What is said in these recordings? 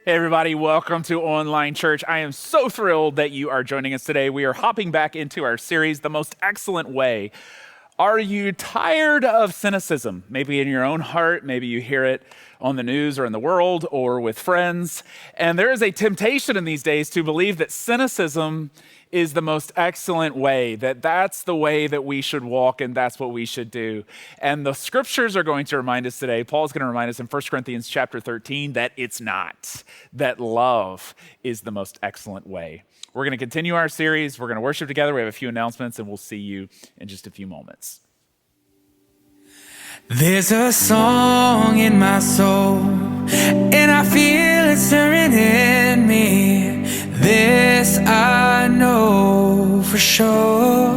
Hey everybody, welcome to Online Church. I am so thrilled that you are joining us today. We are hopping back into our series, The Most Excellent Way. Are you tired of cynicism? Maybe in your own heart, maybe you hear it on the news or in the world or with friends. And there is a temptation in these days to believe that cynicism is the most excellent way, that that's the way that we should walk and that's what we should do. And the scriptures are going to remind us today, Paul's going to remind us in 1 Corinthians chapter 13 that it's not, that love is the most excellent way. We're going to continue our series. We're going to worship together. We have a few announcements and we'll see you in just a few moments. There's a song in my soul, and I feel it stirring in me. This I know for sure,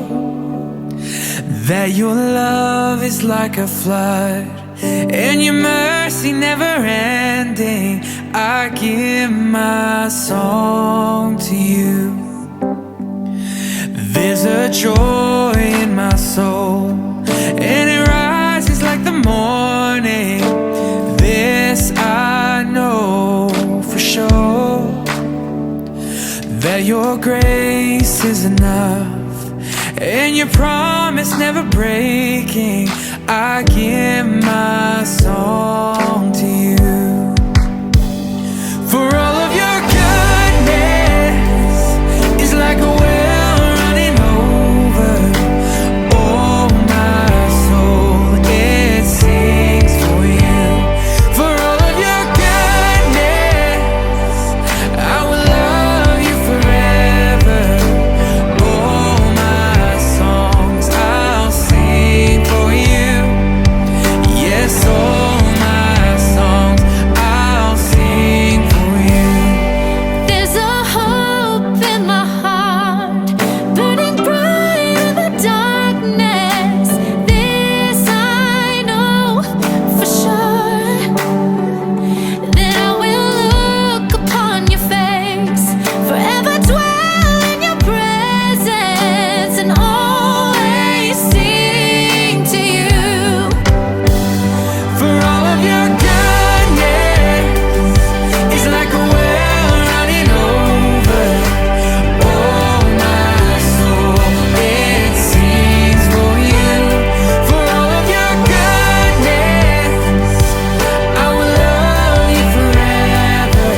that your love is like a flood, and your mercy never ending. I give my song to you. There's a joy in my soul, and it rises like the morning. This I know for sure, that your grace is enough, and your promise never breaking. I give my song to you. For all of your goodness is like a well running over. Oh, my soul, it sings for you. For all of your goodness, I will love you forever. Oh, my songs I'll sing for you. Yes, all my songs I'll sing for you. There's a hope in my heart, burning bright in the darkness. This I know for sure, that I will look upon your face, forever dwell in your presence, and always sing to you. For all of your goodness is like a well running over. Oh, my soul, it sings for you. For all of your goodness, I will love you forever.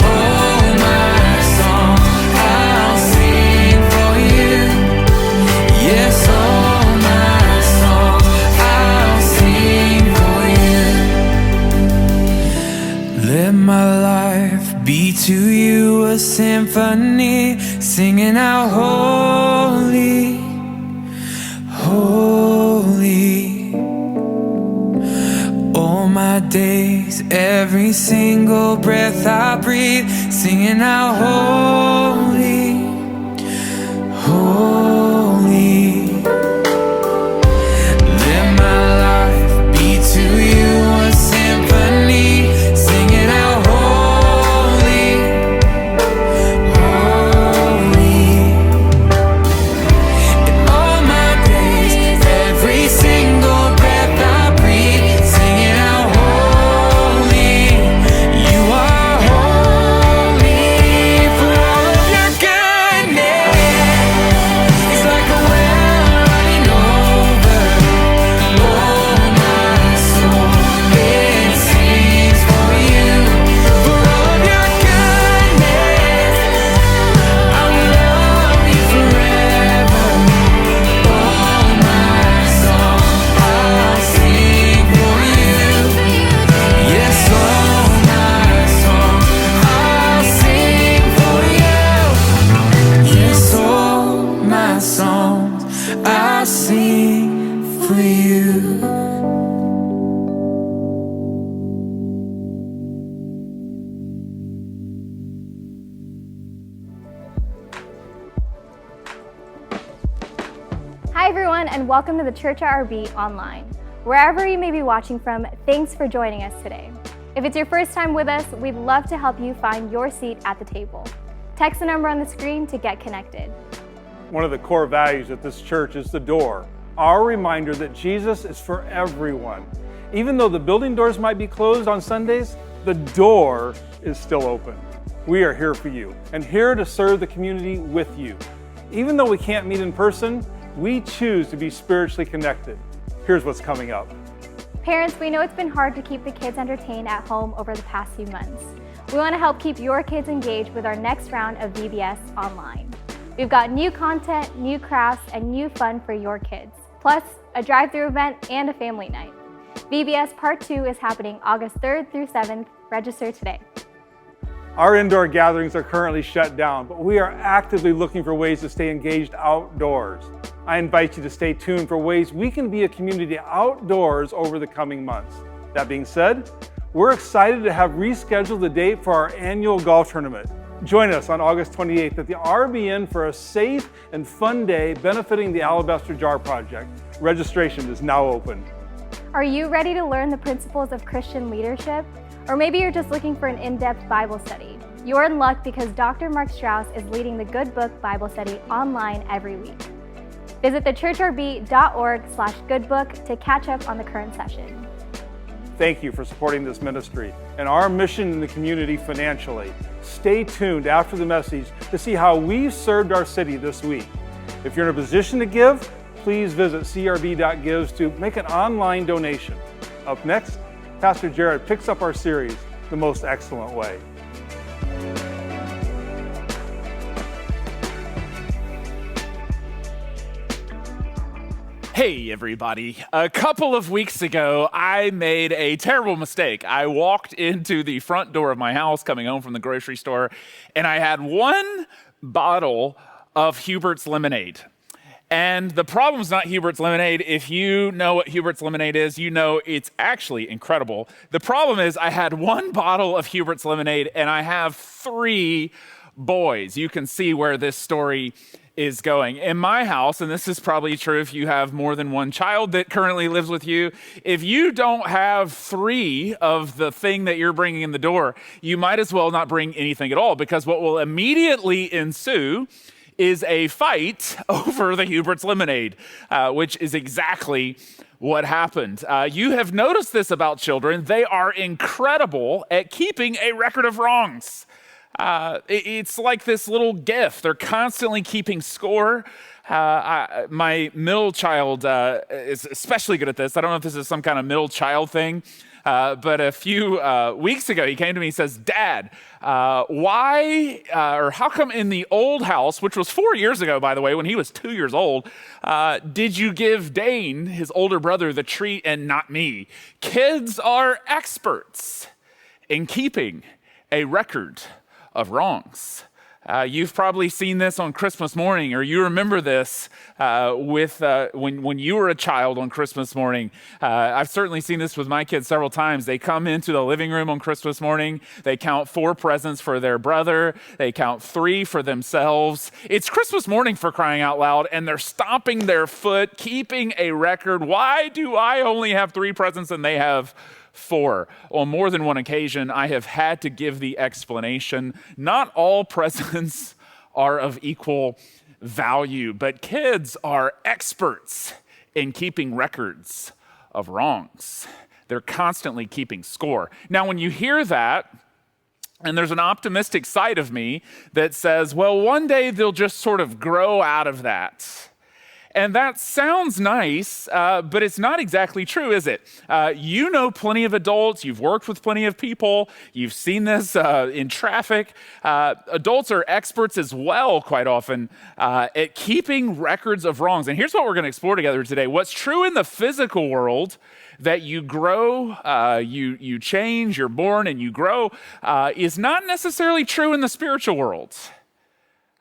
Oh, my song, I'll sing for you. Yes, all my songs I'll sing for you. Let my life be to you a symphony, singing out holy, holy. All my days, every single breath I breathe, singing out holy, holy. Let my life be to you a symphony, singing out holy, holy. In all my days, every single breath I breathe, singing out holy. You are holy. For all of your goodness is like a well running over. Oh, my soul, it sings for you. For all of your goodness, I will love you forever. Oh, my song, I'll sing for you. Yes, all my songs I'll sing for you. Yes, all my songs I'll sing for you. Hi everyone, and welcome to the Church RB Online. Wherever you may be watching from, thanks for joining us today. If it's your first time with us, we'd love to help you find your seat at the table. Text the number on the screen to get connected. One of the core values at this church is the door, our reminder that Jesus is for everyone. Even though the building doors might be closed on Sundays, the door is still open. We are here for you and here to serve the community with you. Even though we can't meet in person, we choose to be spiritually connected. Here's what's coming up. Parents, we know it's been hard to keep the kids entertained at home over the past few months. We want to help keep your kids engaged with our next round of VBS Online. We've got new content, new crafts, and new fun for your kids, plus a drive-through event and a family night. VBS Part 2 is happening August 3rd through 7th. Register today. Our indoor gatherings are currently shut down, but we are actively looking for ways to stay engaged outdoors. I invite you to stay tuned for ways we can be a community outdoors over the coming months. That being said, we're excited to have rescheduled the date for our annual golf tournament. Join us on August 28th at the RBN for a safe and fun day benefiting the Alabaster Jar Project. Registration is now open. Are you ready to learn the principles of Christian leadership? Or maybe you're just looking for an in-depth Bible study. You're in luck because Dr. Mark Strauss is leading the Good Book Bible Study online every week. Visit thechurchrb.org/goodbook to catch up on the current session. Thank you for supporting this ministry and our mission in the community financially. Stay tuned after the message to see how we've served our city this week. If you're in a position to give, please visit crb.gives to make an online donation. Up next, Pastor Jared picks up our series, The Most Excellent Way. Hey everybody, a couple of weeks ago, I made a terrible mistake. I walked into the front door of my house coming home from the grocery store, and I had one bottle of Hubert's lemonade. And the problem's not Hubert's lemonade. If you know what Hubert's lemonade is, you know it's actually incredible. The problem is I had one bottle of Hubert's lemonade, and I have 3 boys. You can see where this story is going. In my house, and this is probably true if you have more than one child that currently lives with you, if you don't have 3 of the thing that you're bringing in the door, you might as well not bring anything at all, because what will immediately ensue is a fight over the Hubert's lemonade, which is exactly what happened. You have noticed this about children. They are incredible at keeping a record of wrongs. It's like this little gift. They're constantly keeping score. My middle child is especially good at this. I don't know if this is some kind of middle child thing, but a few weeks ago, he came to me and says, "Dad, why or how come in the old house, which was 4 years ago, by the way, when he was 2 years old, did you give Dane, his older brother, the treat and not me?" Kids are experts in keeping a record of wrongs. You've probably seen this on Christmas morning, or you remember this when you were a child on Christmas morning. I've certainly seen this with my kids several times. They come into the living room on Christmas morning. They count 4 presents for their brother. They count 3 for themselves. It's Christmas morning, for crying out loud, and they're stomping their foot, keeping a record. Why do I only have 3 presents and they have 4? On more than one occasion, I have had to give the explanation. Not all presents are of equal value, but kids are experts in keeping records of wrongs. They're constantly keeping score. Now, when you hear that, and there's an optimistic side of me that says, well, one day they'll just sort of grow out of that. And that sounds nice, but it's not exactly true, is it? You know plenty of adults. You've worked with plenty of people. You've seen this in traffic. Adults are experts as well, quite often, at keeping records of wrongs. And here's what we're going to explore together today. What's true in the physical world, that you grow, you change, you're born and you grow, is not necessarily true in the spiritual world.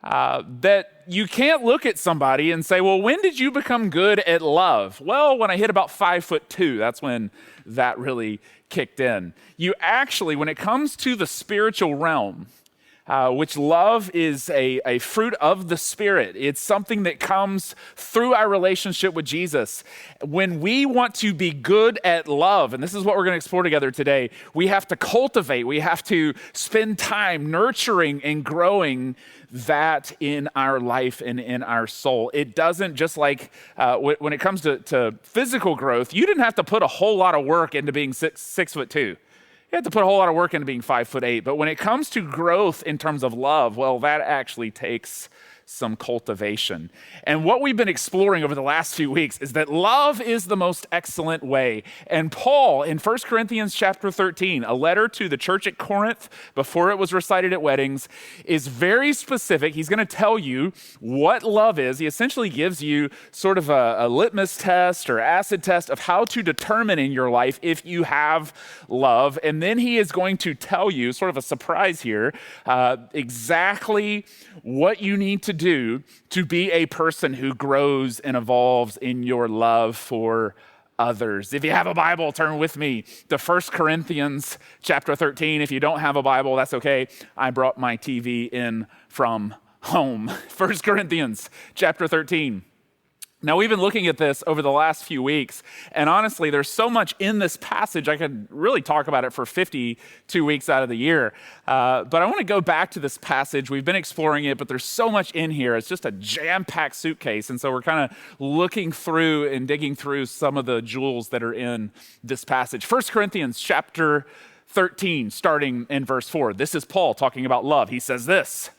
That you can't look at somebody and say, well, when did you become good at love? Well, when I hit about 5'2", that's when that really kicked in. You actually, when it comes to the spiritual realm, which love is a fruit of the Spirit. It's something that comes through our relationship with Jesus. When we want to be good at love, and this is what we're going to explore together today, we have to cultivate, we have to spend time nurturing and growing that in our life and in our soul. It doesn't, just like when it comes to physical growth, you didn't have to put a whole lot of work into being 6'2". You have to put a whole lot of work into being 5'8", but when it comes to growth in terms of love, well, that actually takes some cultivation. And what we've been exploring over the last few weeks is that love is the most excellent way. And Paul, in 1 Corinthians chapter 13, a letter to the church at Corinth before it was recited at weddings, is very specific. He's going to tell you what love is. He essentially gives you sort of a litmus test or acid test of how to determine in your life if you have love. And then he is going to tell you, sort of a surprise here, exactly what you need to do to be a person who grows and evolves in your love for others. If you have a Bible, turn with me to 1 Corinthians chapter 13. If you don't have a Bible, that's okay. I brought my TV in from home. 1 Corinthians chapter 13. Now, we've been looking at this over the last few weeks, and honestly, there's so much in this passage, I could really talk about it for 52 weeks out of the year. But I want to go back to this passage. We've been exploring it, but there's so much in here. It's just a jam-packed suitcase, and so we're kind of looking through and digging through some of the jewels that are in this passage. 1 Corinthians chapter 13, starting in verse 4. This is Paul talking about love. He says this,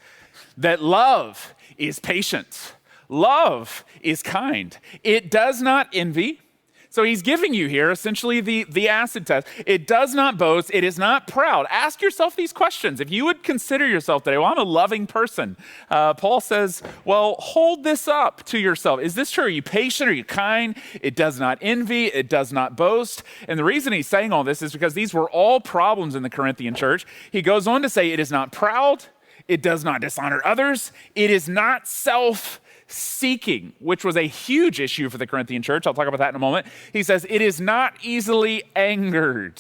that love is patient. Love is kind. It does not envy. So he's giving you here essentially the acid test. It does not boast. It is not proud. Ask yourself these questions. If you would consider yourself today, well, I'm a loving person. Paul says, well, hold this up to yourself. Is this true? Are you patient? Are you kind? It does not envy. It does not boast. And the reason he's saying all this is because these were all problems in the Corinthian church. He goes on to say, it is not proud. It does not dishonor others. It is not self-seeking, which was a huge issue for the Corinthian church. I'll talk about that in a moment. He says, it is not easily angered.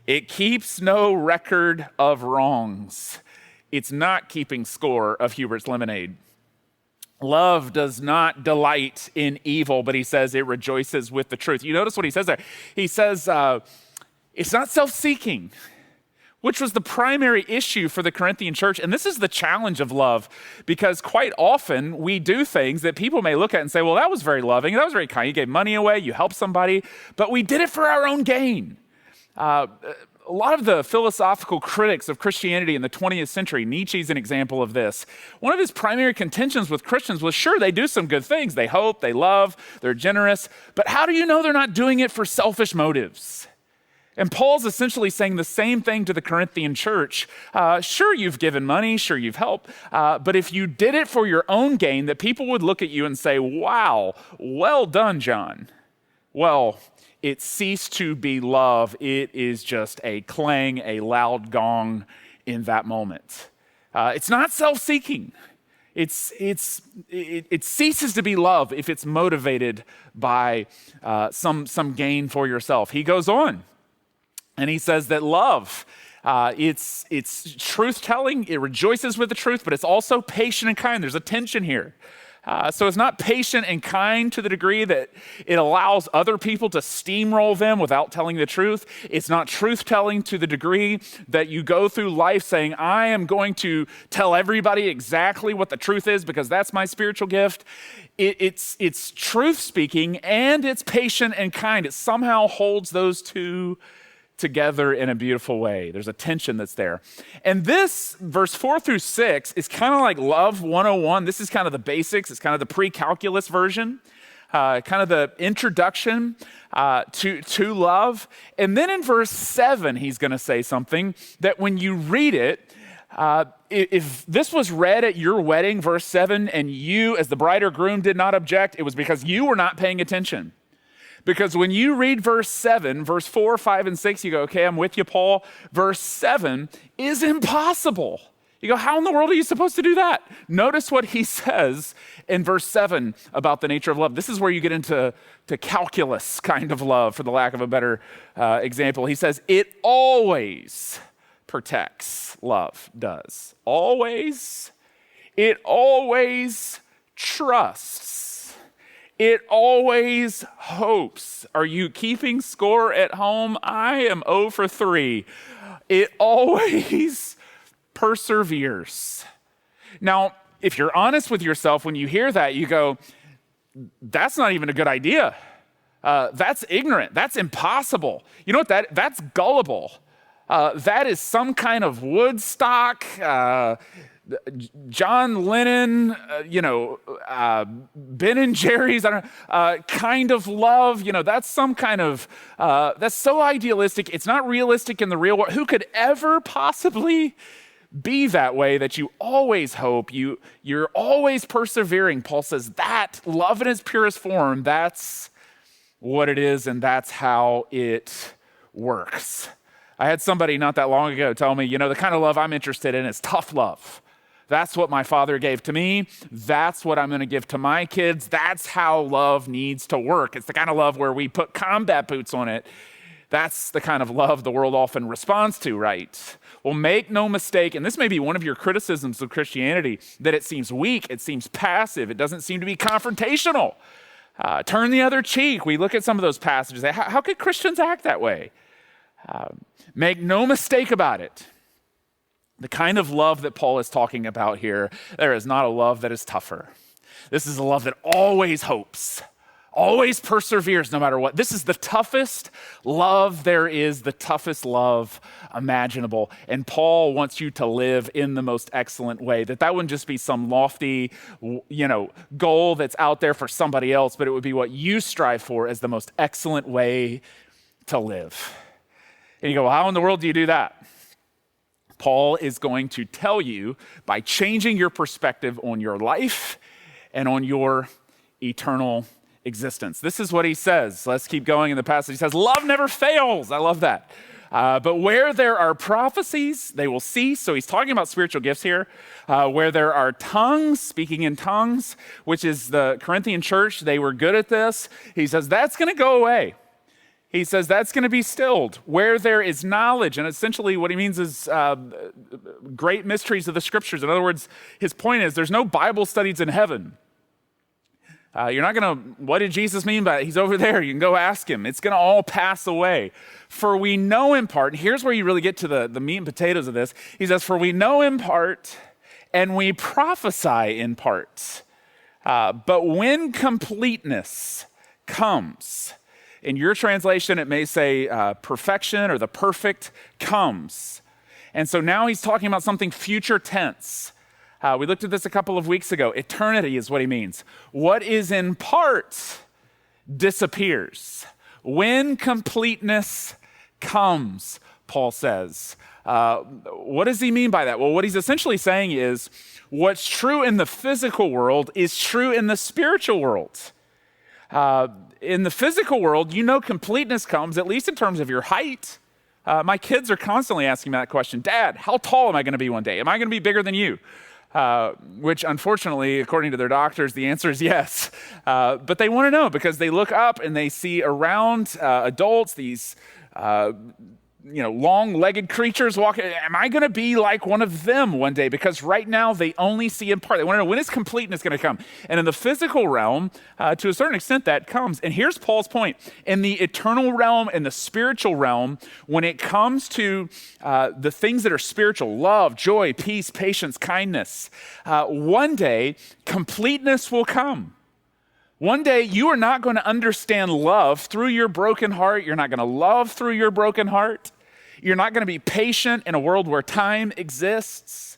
It keeps no record of wrongs. It's not keeping score of Hubert's lemonade. Love does not delight in evil, but he says it rejoices with the truth. You notice what he says there? He says, it's not self-seeking, which was the primary issue for the Corinthian church. And this is the challenge of love, because quite often we do things that people may look at and say, well, that was very loving, that was very kind. You gave money away, you helped somebody, but we did it for our own gain. A lot of the philosophical critics of Christianity in the 20th century, Nietzsche's an example of this. One of his primary contentions with Christians was, sure, they do some good things. They hope, they love, they're generous, but how do you know they're not doing it for selfish motives? And Paul's essentially saying the same thing to the Corinthian church. Sure, you've given money, sure, you've helped, but if you did it for your own gain, that people would look at you and say, wow, well done, John. Well, it ceased to be love. It is just a clang, a loud gong in that moment. It's not self-seeking. It ceases to be love if it's motivated by some gain for yourself. He goes on. And he says that love, it's truth-telling, it rejoices with the truth, but it's also patient and kind. There's a tension here. So it's not patient and kind to the degree that it allows other people to steamroll them without telling the truth. It's not truth-telling to the degree that you go through life saying, I am going to tell everybody exactly what the truth is because that's my spiritual gift. It's truth-speaking and it's patient and kind. It somehow holds those two together in a beautiful way. There's a tension that's there. And this, verse 4 through 6, is kind of like Love 101. This is kind of the basics. It's kind of the pre-calculus version, kind of the introduction to love. And then in verse 7, he's going to say something that when you read it, if this was read at your wedding, verse 7, and you as the bride or groom did not object, it was because you were not paying attention. Because when you read verse 7, verse 4, 5, and 6, you go, okay, I'm with you, Paul. Verse 7 is impossible. You go, how in the world are you supposed to do that? Notice what he says in verse 7 about the nature of love. This is where you get into calculus kind of love, for the lack of a better example. He says, it always protects. Love does. Always. It always trusts. It always hopes. Are you keeping score at home? I am 0 for 3. It always perseveres. Now, if you're honest with yourself, when you hear that, you go, that's not even a good idea. That's ignorant. That's impossible. You know what? That's gullible. That is some kind of Woodstock, John Lennon, Ben and Jerry's, kind of love. That's some kind of, that's so idealistic. It's not realistic in the real world. Who could ever possibly be that way, that you always hope, you're always persevering? Paul says that love in its purest form, that's what it is, and that's how it works. I had somebody not that long ago tell me, the kind of love I'm interested in is tough love. That's what my father gave to me. That's what I'm going to give to my kids. That's how love needs to work. It's the kind of love where we put combat boots on it. That's the kind of love the world often responds to, right? Well, make no mistake, and this may be one of your criticisms of Christianity, that it seems weak, it seems passive, it doesn't seem to be confrontational. Turn the other cheek. We look at some of those passages. How could Christians act that way? Make no mistake about it. The kind of love that Paul is talking about here, there is not a love that is tougher. This is a love that always hopes, always perseveres no matter what. This is the toughest love there is, the toughest love imaginable. And Paul wants you to live in the most excellent way. That wouldn't just be some lofty, goal that's out there for somebody else, but it would be what you strive for as the most excellent way to live. And you go, well, how in the world do you do that? Paul is going to tell you by changing your perspective on your life and on your eternal existence. This is what he says. Let's keep going in the passage. He says, love never fails. I love that. But where there are prophecies, they will cease. So he's talking about spiritual gifts here. Where there are tongues, speaking in tongues, which is the Corinthian church, they were good at this. He says, that's going to go away. He says that's going to be stilled. Where there is knowledge, and essentially what he means is great mysteries of the scriptures. In other words, his point is there's no Bible studies in heaven. You're not going to, what did Jesus mean by it? He's over there. You can go ask him. It's going to all pass away. For we know in part, and here's where you really get to the meat and potatoes of this. He says, for we know in part and we prophesy in part. But when completeness comes, in your translation, it may say perfection or the perfect comes. And so now he's talking about something future tense. We looked at this a couple of weeks ago. Eternity is what he means. What is in part disappears. When completeness comes, Paul says. What does he mean by that? Well, what he's essentially saying is what's true in the physical world is true in the spiritual world. In the physical world, completeness comes, at least in terms of your height. My kids are constantly asking me that question. Dad, how tall am I going to be one day? Am I going to be bigger than you? Which unfortunately, according to their doctors, the answer is yes. But they want to know because they look up and they see around adults, these long-legged creatures walking. Am I going to be like one of them one day? Because right now they only see in part. They want to know when is completeness going to come? And in the physical realm, to a certain extent, that comes. And here's Paul's point. In the eternal realm and the spiritual realm, when it comes to the things that are spiritual, love, joy, peace, patience, kindness, one day completeness will come. One day, you are not going to understand love through your broken heart. You're not going to love through your broken heart. You're not going to be patient in a world where time exists.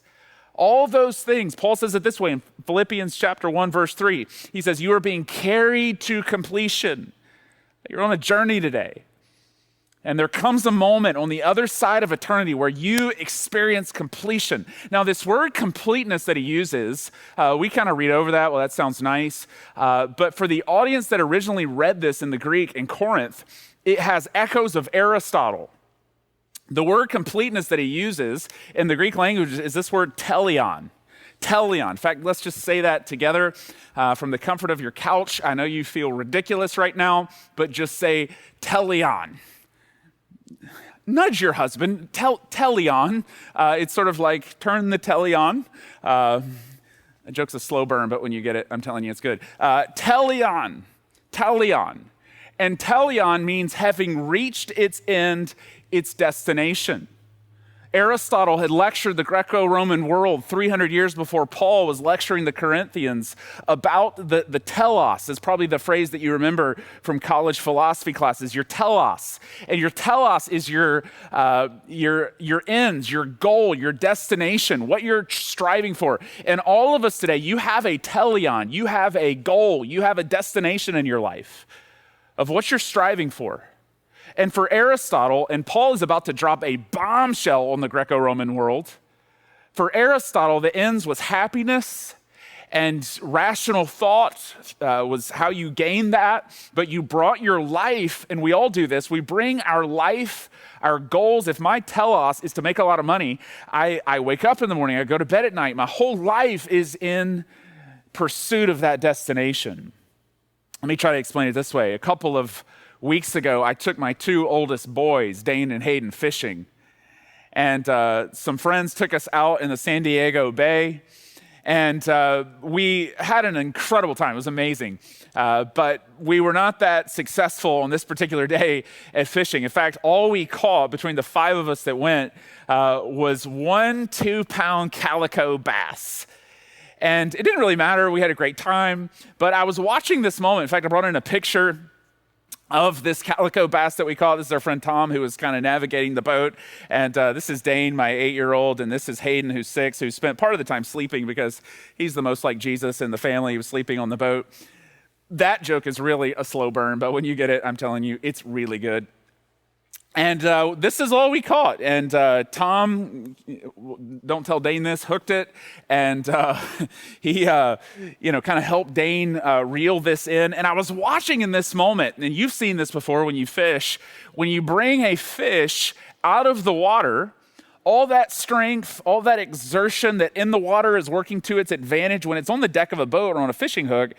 All those things, Paul says it this way in Philippians chapter 1, verse 3. He says, you are being carried to completion. You're on a journey today. And there comes a moment on the other side of eternity where you experience completion. Now, this word completeness that he uses, we kind of read over that. Well, that sounds nice. But for the audience that originally read this in the Greek in Corinth, it has echoes of Aristotle. The word completeness that he uses in the Greek language is this word teleon. Teleon. In fact, let's just say that together from the comfort of your couch. I know you feel ridiculous right now, but just say teleon. Nudge your husband, teleon. It's sort of like turn the telly on. A joke's a slow burn, but when you get it, I'm telling you it's good. Teleon. And teleon means having reached its end, its destination. Aristotle had lectured the Greco-Roman world 300 years before Paul was lecturing the Corinthians about the telos. Is probably the phrase that you remember from college philosophy classes, your telos. And your telos is your ends, your goal, your destination, what you're striving for. And all of us today, you have a teleon, you have a goal, you have a destination in your life of what you're striving for. And for Aristotle, and Paul is about to drop a bombshell on the Greco-Roman world, for Aristotle, the ends was happiness and rational thought was how you gain that, but you brought your life, and we all do this, we bring our life, our goals. If my telos is to make a lot of money, I wake up in the morning, I go to bed at night, my whole life is in pursuit of that destination. Let me try to explain it this way. A couple of weeks ago, I took my two oldest boys, Dane and Hayden, fishing. And some friends took us out in the San Diego Bay. And we had an incredible time. It was amazing. But we were not that successful on this particular day at fishing. In fact, all we caught between the five of us that went was 1 2-pound calico bass. And it didn't really matter. We had a great time. But I was watching this moment. In fact, I brought in a picture of this calico bass that we caught. This is our friend Tom, who was kind of navigating the boat. And this is Dane, my 8-year-old, and this is Hayden, who's 6, who spent part of the time sleeping because he's the most like Jesus in the family. He was sleeping on the boat. That joke is really a slow burn, but when you get it, I'm telling you, it's really good. And this is all we caught. And Tom, don't tell Dane this, hooked it. And he, kind of helped Dane reel this in. And I was watching in this moment, and you've seen this before when you fish. When you bring a fish out of the water, all that strength, all that exertion that in the water is working to its advantage, when it's on the deck of a boat or on a fishing hook,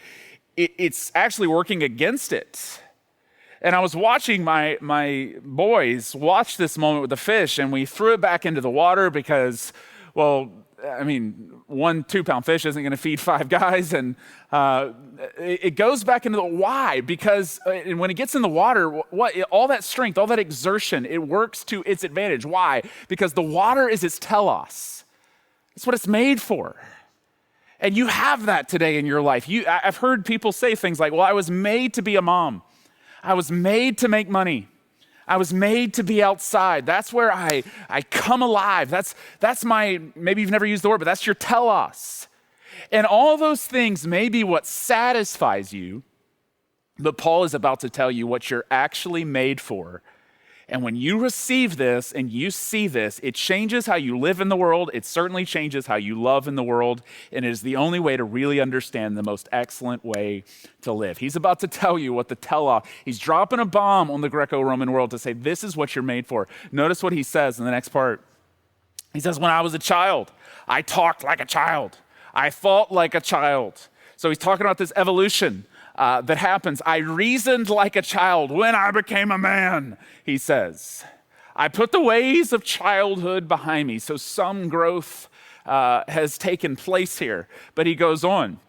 it's actually working against it. And I was watching my boys watch this moment with the fish, and we threw it back into the water because, well, I mean, 1 2-pound fish isn't going to feed 5 guys. And it goes back into the why? Because when it gets in the water, all that strength, all that exertion, it works to its advantage. Why? Because the water is its telos. That's what it's made for. And you have that today in your life. I've heard people say things like, well, I was made to be a mom. I was made to make money. I was made to be outside. That's where I come alive. That's my, maybe you've never used the word, but that's your telos. And all those things may be what satisfies you, but Paul is about to tell you what you're actually made for. And when you receive this and you see this, it changes how you live in the world. It certainly changes how you love in the world. And it is the only way to really understand the most excellent way to live. He's about to tell you what the telos, he's dropping a bomb on the Greco-Roman world to say, this is what you're made for. Notice what he says in the next part. He says, when I was a child, I talked like a child. I thought like a child. So he's talking about this evolution that happens. I reasoned like a child when I became a man, he says. I put the ways of childhood behind me. So some growth has taken place here. But he goes on.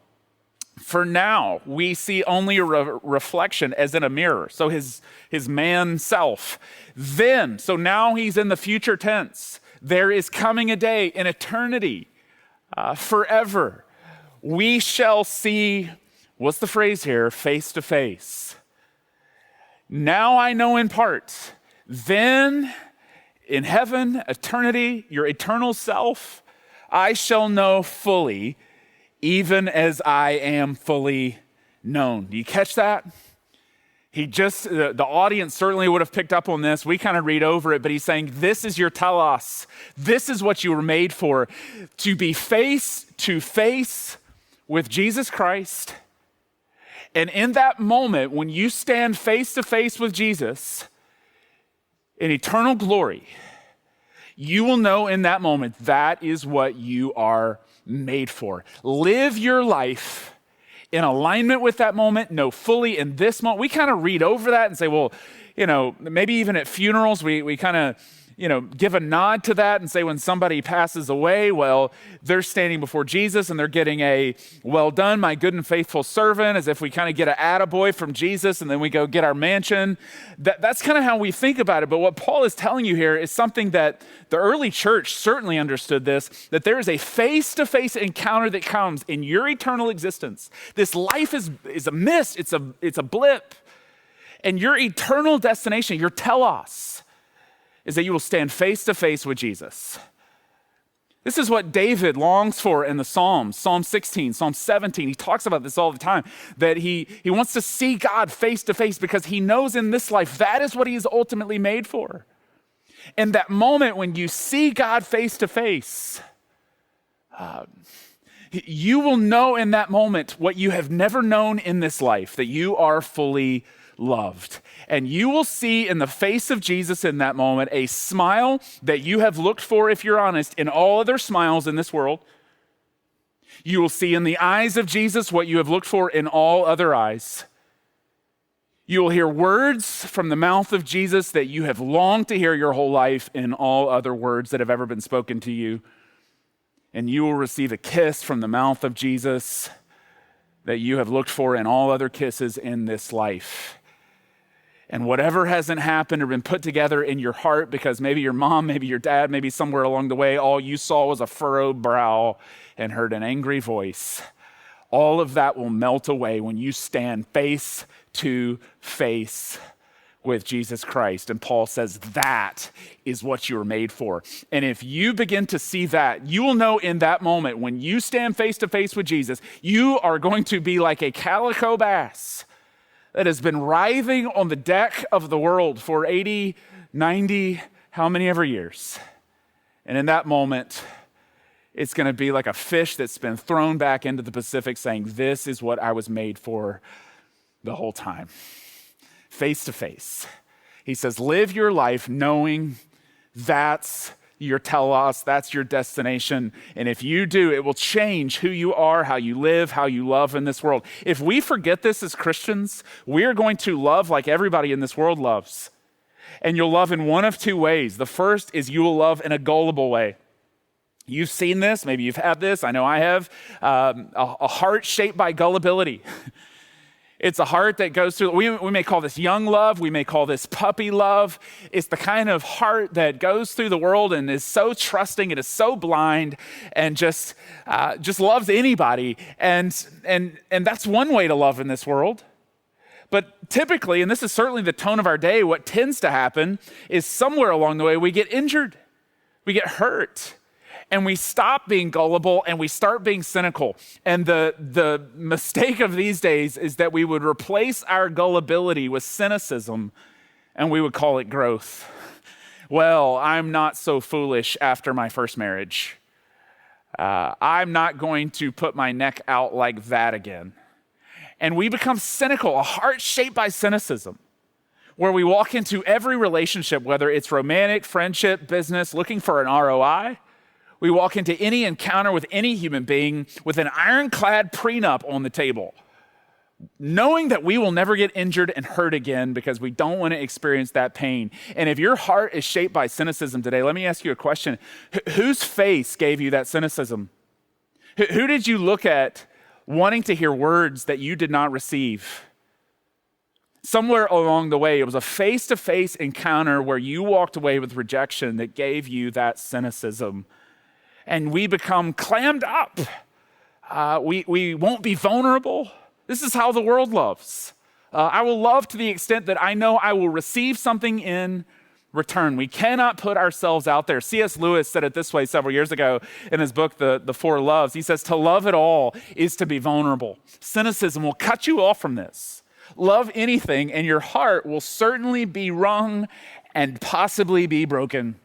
For now, we see only a reflection as in a mirror. So his man self. Then, so now he's in the future tense. There is coming a day in eternity, forever. We shall see, what's the phrase here? Face to face. Now I know in part. Then in heaven, eternity, your eternal self, I shall know fully, even as I am fully known. Do you catch that? The audience certainly would have picked up on this. We kind of read over it, but he's saying, this is your telos. This is what you were made for, to be face to face with Jesus Christ. And in that moment, when you stand face to face with Jesus in eternal glory, you will know in that moment that is what you are made for. Live your life in alignment with that moment, know fully in this moment. We kind of read over that and say, well, maybe even at funerals, we kind of, give a nod to that and say when somebody passes away, well, they're standing before Jesus and they're getting a well done, my good and faithful servant, as if we kind of get an attaboy from Jesus and then we go get our mansion. That's kind of how we think about it. But what Paul is telling you here is something that the early church certainly understood this, that there is a face-to-face encounter that comes in your eternal existence. This life is a mist, it's a blip. And your eternal destination, your telos, is that you will stand face to face with Jesus. This is what David longs for in the Psalms, Psalm 16, Psalm 17. He talks about this all the time, that he wants to see God face to face because he knows in this life that is what he is ultimately made for. And that moment when you see God face to face, you will know in that moment what you have never known in this life, that you are fully loved. And you will see in the face of Jesus in that moment a smile that you have looked for, if you're honest, in all other smiles in this world. You will see in the eyes of Jesus what you have looked for in all other eyes. You will hear words from the mouth of Jesus that you have longed to hear your whole life in all other words that have ever been spoken to you. And you will receive a kiss from the mouth of Jesus that you have looked for in all other kisses in this life. And whatever hasn't happened or been put together in your heart because maybe your mom, maybe your dad, maybe somewhere along the way, all you saw was a furrowed brow and heard an angry voice. All of that will melt away when you stand face to face with Jesus Christ. And Paul says that is what you were made for. And if you begin to see that, you will know in that moment when you stand face to face with Jesus, you are going to be like a calico bass that has been writhing on the deck of the world for 80, 90, how many ever years. And in that moment, it's going to be like a fish that's been thrown back into the Pacific saying, this is what I was made for the whole time. Face to face. He says, live your life knowing that's your telos, that's your destination. And if you do, it will change who you are, how you live, how you love in this world. If we forget this as Christians, we're going to love like everybody in this world loves. And you'll love in one of two ways. The first is you will love in a gullible way. You've seen this, maybe you've had this, I know I have, a heart shaped by gullibility. It's a heart that goes through, we may call this young love, we may call this puppy love. It's the kind of heart that goes through the world and is so trusting, it is so blind, and just loves anybody. And that's one way to love in this world. But typically, and this is certainly the tone of our day, what tends to happen is somewhere along the way we get injured, we get hurt. And we stop being gullible and we start being cynical. And the mistake of these days is that we would replace our gullibility with cynicism and we would call it growth. Well, I'm not so foolish after my first marriage. I'm not going to put my neck out like that again. And we become cynical, a heart shaped by cynicism, where we walk into every relationship, whether it's romantic, friendship, business, looking for an ROI. We walk into any encounter with any human being with an ironclad prenup on the table, knowing that we will never get injured and hurt again because we don't want to experience that pain. And if your heart is shaped by cynicism today, let me ask you a question. Whose face gave you that cynicism? Who did you look at wanting to hear words that you did not receive? Somewhere along the way, it was a face-to-face encounter where you walked away with rejection that gave you that cynicism. And we become clammed up. We won't be vulnerable. This is how the world loves. I will love to the extent that I know I will receive something in return. We cannot put ourselves out there. C.S. Lewis said it this way several years ago in his book, The Four Loves. He says, to love at all is to be vulnerable. Cynicism will cut you off from this. Love anything, and your heart will certainly be wrung and possibly be broken.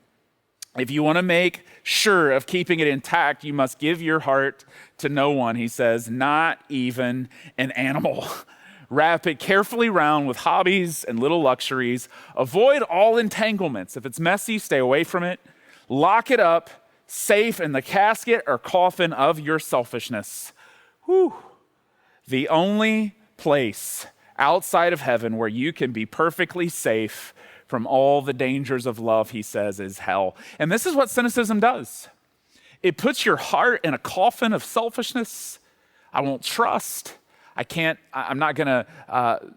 If you want to make sure of keeping it intact, you must give your heart to no one, he says, not even an animal. Wrap it carefully round with hobbies and little luxuries. Avoid all entanglements. If it's messy, stay away from it. Lock it up, safe in the casket or coffin of your selfishness. Whew. The only place outside of heaven where you can be perfectly safe from all the dangers of love, he says, is hell. And this is what cynicism does. It puts your heart in a coffin of selfishness. I won't trust. I'm not going to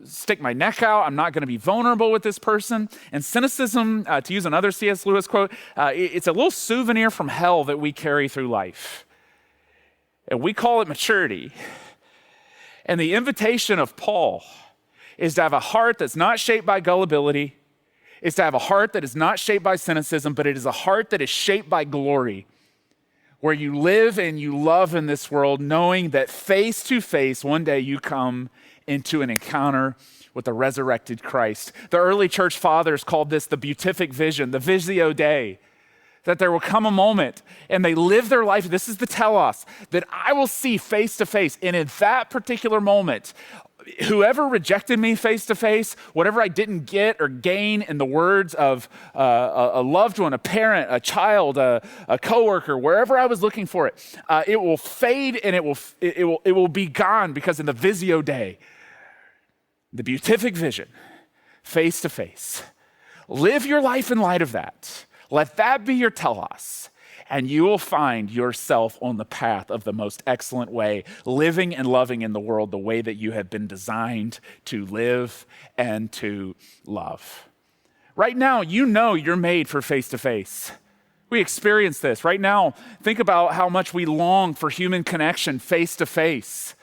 stick my neck out. I'm not going to be vulnerable with this person. And cynicism, to use another C.S. Lewis quote, it's a little souvenir from hell that we carry through life. And we call it maturity. And the invitation of Paul is to have a heart that's not shaped by gullibility, is to have a heart that is not shaped by cynicism, but it is a heart that is shaped by glory, where you live and you love in this world, knowing that face to face, one day you come into an encounter with the resurrected Christ. The early church fathers called this the beatific vision, the visio Dei, that there will come a moment, and they live their life, this is the telos, that I will see face to face, and in that particular moment, whoever rejected me face to face, whatever I didn't get or gain in the words of a loved one, a parent, a child, a coworker, wherever I was looking for it, it will fade and it will be gone, because in the visio Dei, the beatific vision, face to face, live your life in light of that. Let that be your telos. And you will find yourself on the path of the most excellent way, living and loving in the world the way that you have been designed to live and to love. Right now, you know you're made for face-to-face. We experience this. Right now, think about how much we long for human connection face-to-face.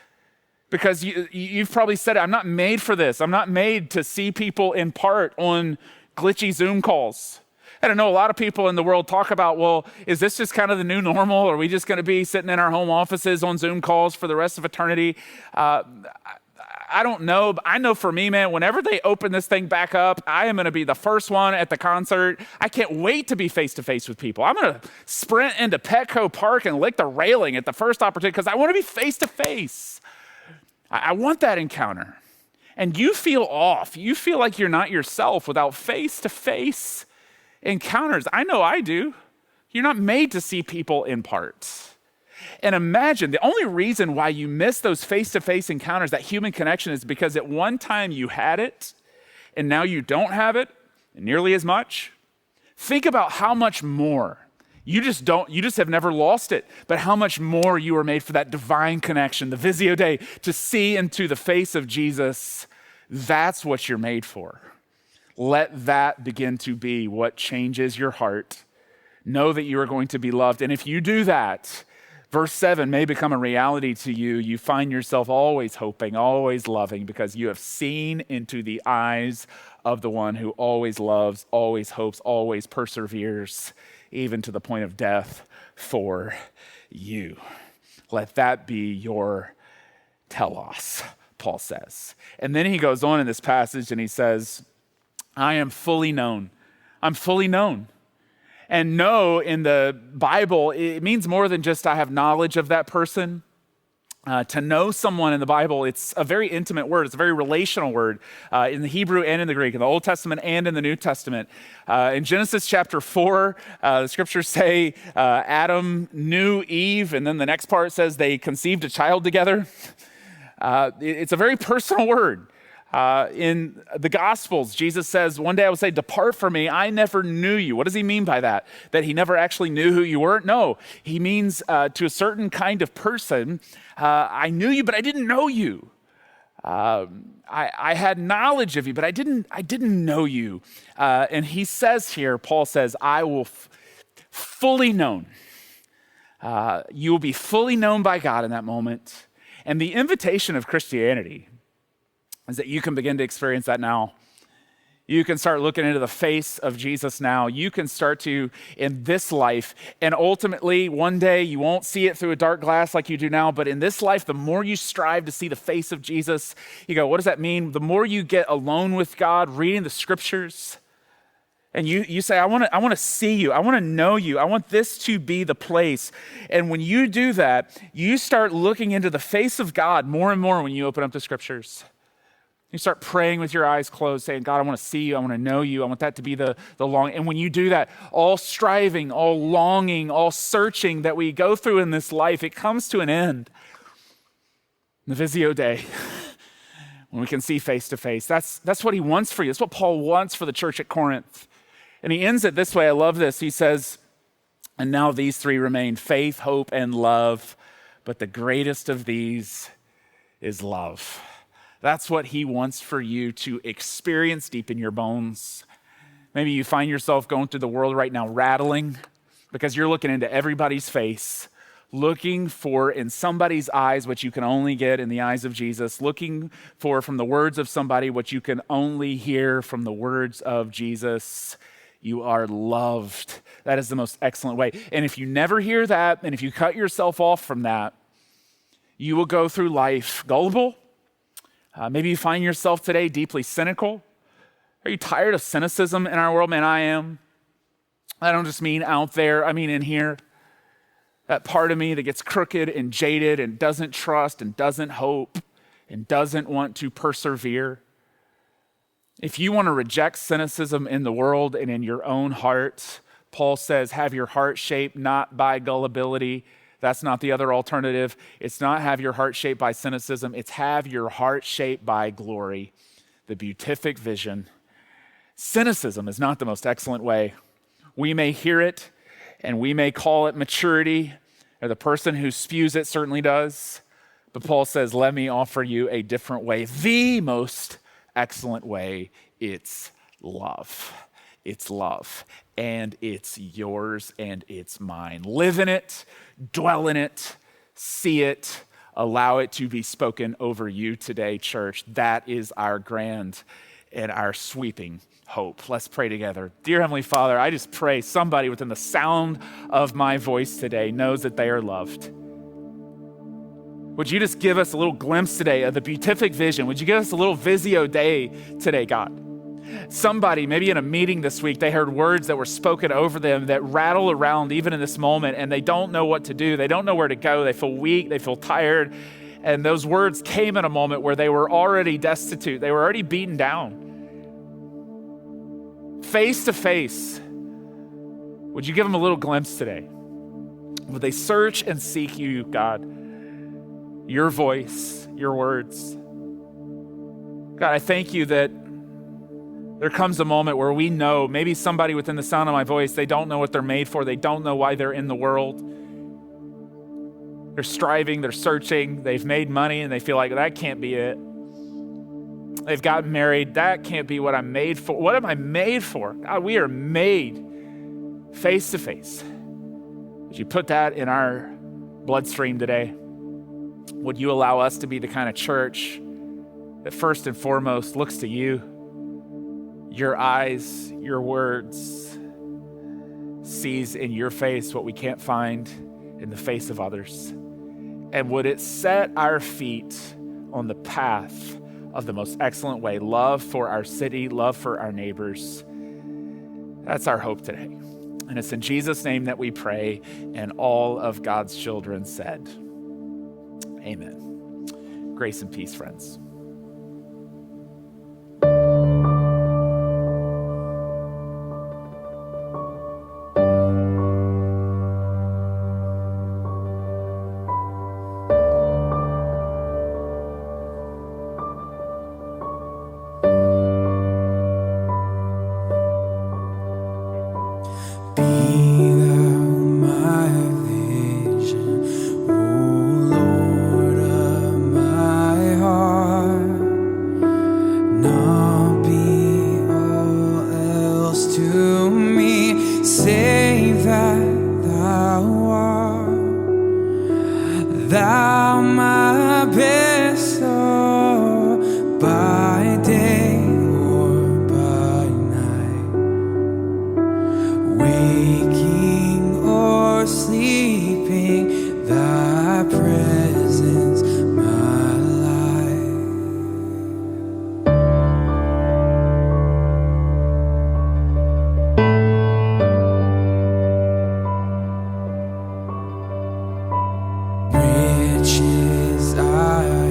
Because you've probably said it, I'm not made for this. I'm not made to see people in part on glitchy Zoom calls. And I know a lot of people in the world talk about, well, is this just kind of the new normal? Are we just going to be sitting in our home offices on Zoom calls for the rest of eternity? I don't know, but I know for me, man, whenever they open this thing back up, I am going to be the first one at the concert. I can't wait to be face-to-face with people. I'm going to sprint into Petco Park and lick the railing at the first opportunity, because I want to be face-to-face. I want that encounter. And you feel off. You feel like you're not yourself without face-to-face encounters. I know I do. You're not made to see people in parts. And imagine the only reason why you miss those face-to-face encounters, that human connection, is because at one time you had it and now you don't have it nearly as much. Think about how much more. You just have never lost it, but how much more you were made for that divine connection, the visio Dei, to see into the face of Jesus. That's what you're made for. Let that begin to be what changes your heart. Know that you are going to be loved. And if you do that, verse 7 may become a reality to you. You find yourself always hoping, always loving, because you have seen into the eyes of the one who always loves, always hopes, always perseveres, even to the point of death for you. Let that be your telos, Paul says. And then he goes on in this passage and he says, I am fully known. I'm fully known. And know in the Bible, it means more than just I have knowledge of that person. To know someone in the Bible, it's a very intimate word. It's a very relational word in the Hebrew and in the Greek, in the Old Testament and in the New Testament. In Genesis chapter 4, the scriptures say Adam knew Eve, and then the next part says they conceived a child together. It's a very personal word. In the Gospels, Jesus says, one day I will say, depart from me, I never knew you. What does he mean by that? That he never actually knew who you were? No, he means to a certain kind of person, I knew you, but I didn't know you. I had knowledge of you, but I didn't know you. And he says here, Paul says, I will fully known. You will be fully known by God in that moment. And the invitation of Christianity is that you can begin to experience that now. You can start looking into the face of Jesus now. You can start to, in this life, and ultimately one day you won't see it through a dark glass like you do now, but in this life, the more you strive to see the face of Jesus, you go, what does that mean? The more you get alone with God, reading the scriptures, and you say, I want to see you. I want to know you. I want this to be the place. And when you do that, you start looking into the face of God more and more when you open up the scriptures. You start praying with your eyes closed, saying, God, I want to see you. I want to know you. I want that to be the long. And when you do that, all striving, all longing, all searching that we go through in this life, it comes to an end. The visio Dei, when we can see face to face. That's what he wants for you. That's what Paul wants for the church at Corinth. And he ends it this way. I love this. He says, and now these three remain: faith, hope, and love. But the greatest of these is love. That's what he wants for you to experience deep in your bones. Maybe you find yourself going through the world right now rattling because you're looking into everybody's face, looking for in somebody's eyes what you can only get in the eyes of Jesus, looking for from the words of somebody what you can only hear from the words of Jesus. You are loved. That is the most excellent way. And if you never hear that, and if you cut yourself off from that, you will go through life gullible. Maybe you find yourself today deeply cynical. Are you tired of cynicism in our world? Man, I am. I don't just mean out there, I mean in here. That part of me that gets crooked and jaded and doesn't trust and doesn't hope and doesn't want to persevere. If you want to reject cynicism in the world and in your own heart, Paul says, have your heart shaped not by gullibility. That's not the other alternative. It's not have your heart shaped by cynicism. It's have your heart shaped by glory, the beatific vision. Cynicism is not the most excellent way. We may hear it and we may call it maturity, or the person who spews it certainly does. But Paul says, let me offer you a different way, the most excellent way. It's love. It's love. And it's yours and it's mine. Live in it, dwell in it, see it, allow it to be spoken over you today, church. That is our grand and our sweeping hope. Let's pray together. Dear Heavenly Father, I just pray somebody within the sound of my voice today knows that they are loved. Would you just give us a little glimpse today of the beatific vision? Would you give us a little Visio Day today, God? Somebody, maybe in a meeting this week, they heard words that were spoken over them that rattle around even in this moment, and they don't know what to do. They don't know where to go. They feel weak. They feel tired. And those words came in a moment where they were already destitute. They were already beaten down. Face to face, would you give them a little glimpse today? Would they search and seek you, God? Your voice, your words. God, I thank you that there comes a moment where we know, maybe somebody within the sound of my voice, they don't know what they're made for. They don't know why they're in the world. They're striving, they're searching, they've made money and they feel like that can't be it. They've gotten married, that can't be what I'm made for. What am I made for? God, we are made face to face. Would you put that in our bloodstream today? Would you allow us to be the kind of church that first and foremost looks to you, your eyes, your words, sees in your face what we can't find in the face of others? And would it set our feet on the path of the most excellent way, love for our city, love for our neighbors? That's our hope today. And it's in Jesus' name that we pray, and all of God's children said, amen. Grace and peace, friends. Thou my best, oh, by day or by night, waking or sleeping, thy presence my life. Riches I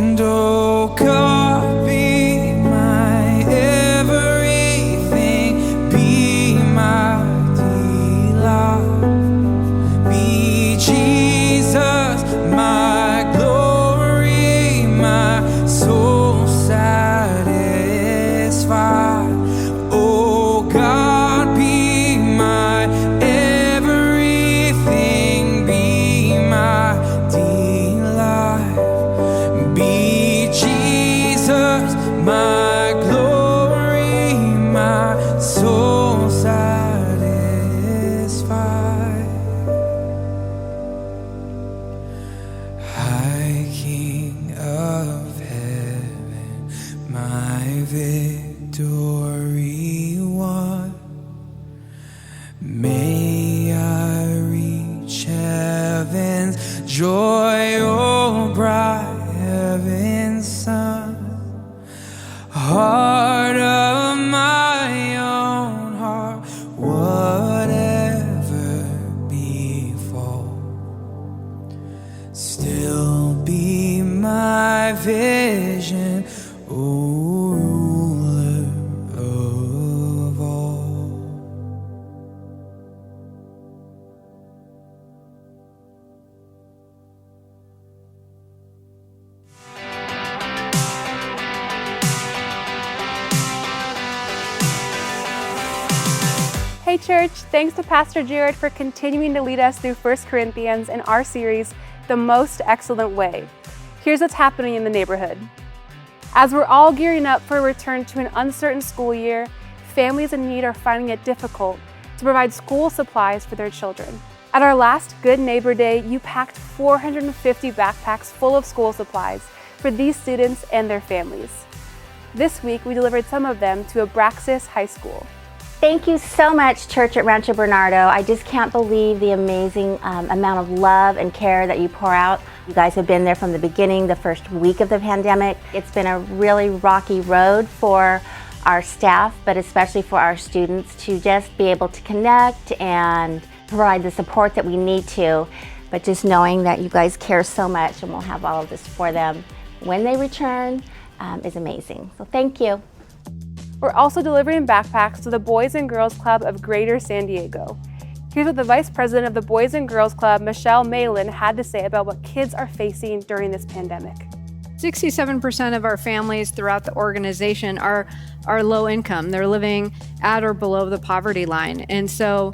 And oh God, be my everything, be my delight, be Jesus, my glory, my soul satisfied. Oh God, be my everything, be my delight, be Jesus, my glory, my soul satisfied. High King of heaven, my victory won. May I reach heaven's joy, oh bright heaven's sun. Heart of my own heart, whatever befall, still be my vision, O ruler of all. Hey church, thanks to Pastor Jared for continuing to lead us through 1 Corinthians in our series, The Most Excellent Way. Here's what's happening in the neighborhood. As we're all gearing up for a return to an uncertain school year, families in need are finding it difficult to provide school supplies for their children. At our last Good Neighbor Day, you packed 450 backpacks full of school supplies for these students and their families. This week, we delivered some of them to Abraxas High School. Thank you so much, Church at Rancho Bernardo. I just can't believe the amazing amount of love and care that you pour out. You guys have been there from the beginning, the first week of the pandemic. It's been a really rocky road for our staff, but especially for our students to just be able to connect and provide the support that we need to. But just knowing that you guys care so much and we'll have all of this for them when they return is amazing. So thank you. We're also delivering backpacks to the Boys and Girls Club of Greater San Diego. Here's what the Vice President of the Boys and Girls Club, Michelle Malin, had to say about what kids are facing during this pandemic. 67% of our families throughout the organization are low income. They're living at or below the poverty line. And so,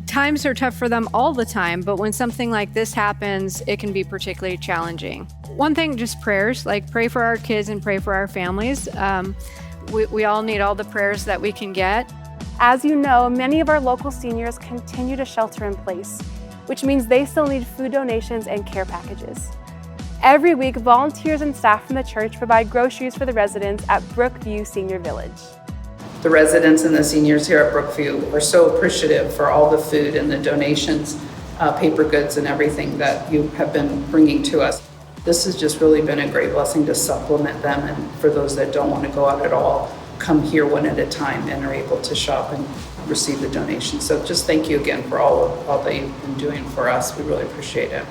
times are tough for them all the time, but when something like this happens, it can be particularly challenging. One thing, just prayers, like pray for our kids and pray for our families. We all need all the prayers that we can get. As you know, many of our local seniors continue to shelter in place, which means they still need food donations and care packages. Every week, volunteers and staff from the church provide groceries for the residents at Brookview Senior Village. The residents and the seniors here at Brookview are so appreciative for all the food and the donations, paper goods and everything that you have been bringing to us. This has just really been a great blessing to supplement them, and for those that don't want to go out at all, come here one at a time and are able to shop and receive the donations. So just thank you again for all that you've been doing for us. We really appreciate it.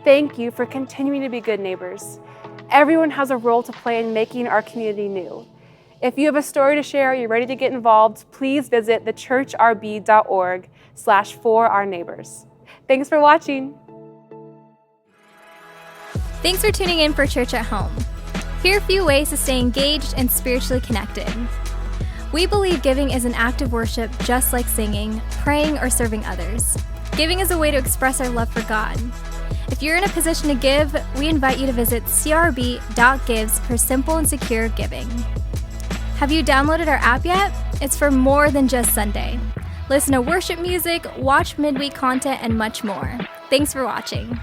Thank you for continuing to be good neighbors. Everyone has a role to play in making our community new. If you have a story to share or you're ready to get involved, please visit thechurchrb.org/forourneighbors. Thanks for watching. Thanks for tuning in for Church at Home. Here are a few ways to stay engaged and spiritually connected. We believe giving is an act of worship just like singing, praying, or serving others. Giving is a way to express our love for God. If you're in a position to give, we invite you to visit crb.gives for simple and secure giving. Have you downloaded our app yet? It's for more than just Sunday. Listen to worship music, watch midweek content, and much more. Thanks for watching.